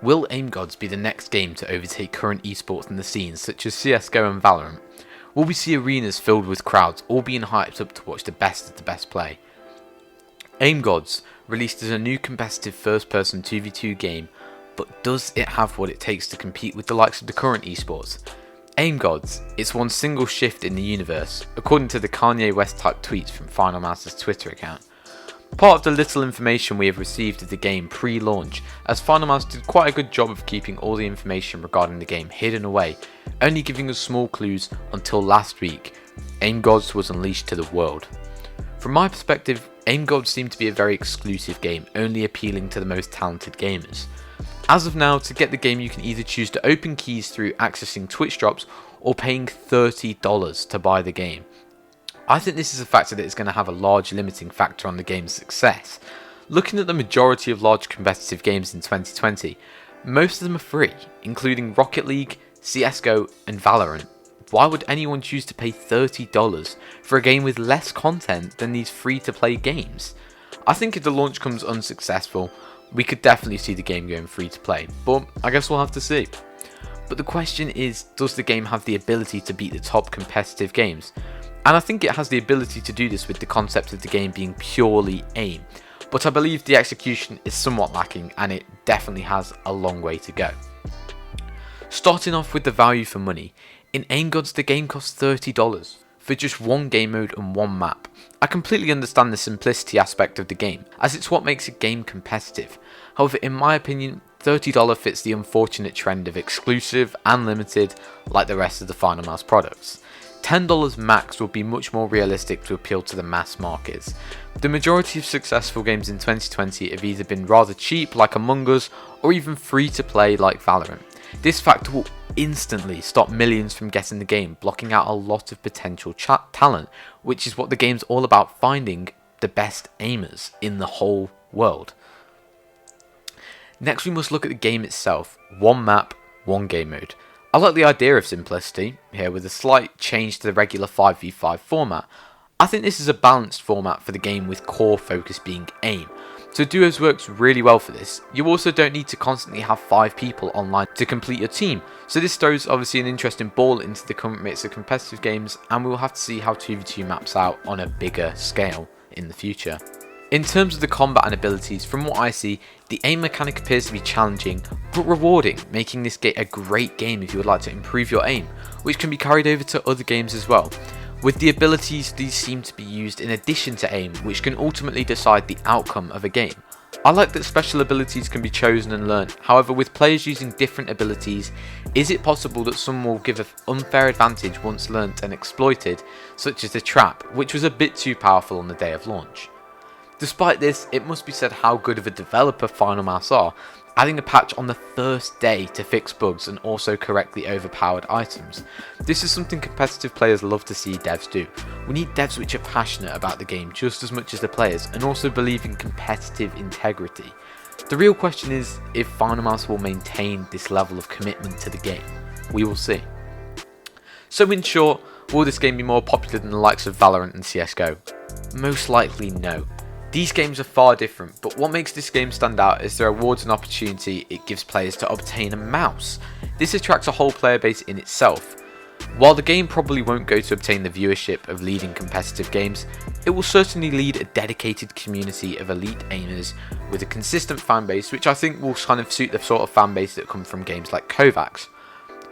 Will Aim Gods be the next game to overtake current esports in the scenes such as CSGO and Valorant? Will we see arenas filled with crowds all being hyped up to watch the best of the best play? Aim Gods, released as a new competitive first-person 2v2 game, but does it have what it takes to compete with the likes of the current esports? Aim Gods, it's one single shift in the universe, according to the Kanye West type tweets from finalmouse's Twitter account. Part of the little information we have received of the game pre-launch, as finalmouse did quite a good job of keeping all the information regarding the game hidden away, only giving us small clues until last week, Aim Gods was unleashed to the world. From my perspective, Aim Gods seemed to be a very exclusive game, only appealing to the most talented gamers. As of now, to get the game you can either choose to open keys through accessing Twitch drops or paying $30 to buy the game. I think this is a factor that is going to have a large limiting factor on the game's success. Looking at the majority of large competitive games in 2020, most of them are free, including Rocket League, CSGO and Valorant. Why would anyone choose to pay $30 for a game with less content than these free-to-play games? I think if the launch comes unsuccessful, we could definitely see the game going free-to-play, but I guess we'll have to see. But the question is, does the game have the ability to beat the top competitive games? And I think it has the ability to do this with the concept of the game being purely aim, but I believe the execution is somewhat lacking and it definitely has a long way to go. Starting off with the value for money, in Aim Gods the game costs $30 for just one game mode and one map. I completely understand the simplicity aspect of the game, as it's what makes a game competitive. However, in my opinion, $30 fits the unfortunate trend of exclusive and limited like the rest of the finalmouse products. $10 max would be much more realistic to appeal to the mass markets. The majority of successful games in 2020 have either been rather cheap like Among Us or even free to play like Valorant. This factor will instantly stop millions from getting the game, blocking out a lot of potential talent, which is what the game's all about, finding the best aimers in the whole world. Next we must look at the game itself. One map, one game mode. I like the idea of simplicity here with a slight change to the regular 5v5 format. I think this is a balanced format for the game with core focus being aim. So duos works really well for this. You also don't need to constantly have 5 people online to complete your team. So this throws obviously an interesting ball into the current mix of competitive games, and we will have to see how 2v2 maps out on a bigger scale in the future. In terms of the combat and abilities, from what I see, the aim mechanic appears to be challenging but rewarding, making this a great game if you would like to improve your aim, which can be carried over to other games as well. With the abilities, these seem to be used in addition to aim, which can ultimately decide the outcome of a game. I like that special abilities can be chosen and learned. However, with players using different abilities, is it possible that some will give an unfair advantage once learnt and exploited, such as the trap, which was a bit too powerful on the day of launch? Despite this, it must be said how good of a developer finalmouse are, adding a patch on the first day to fix bugs and also correct the overpowered items. This is something competitive players love to see devs do. We need devs which are passionate about the game just as much as the players and also believe in competitive integrity. The real question is if finalmouse will maintain this level of commitment to the game. We will see. So in short, will this game be more popular than the likes of Valorant and CSGO? Most likely no. These games are far different, but what makes this game stand out is the rewards and opportunity it gives players to obtain a mouse. This attracts a whole player base in itself. While the game probably won't go to obtain the viewership of leading competitive games, it will certainly lead a dedicated community of elite aimers with a consistent fan base, which I think will kind of suit the sort of fan base that come from games like Kovacs,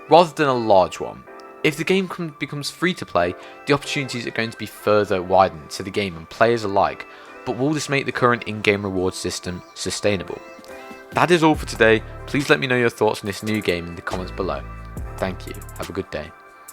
rather than a large one. If the game becomes free to play, the opportunities are going to be further widened to the game and players alike. But will this make the current in-game reward system sustainable? That is all for today. Please let me know your thoughts on this new game in the comments below. Thank you. Have a good day.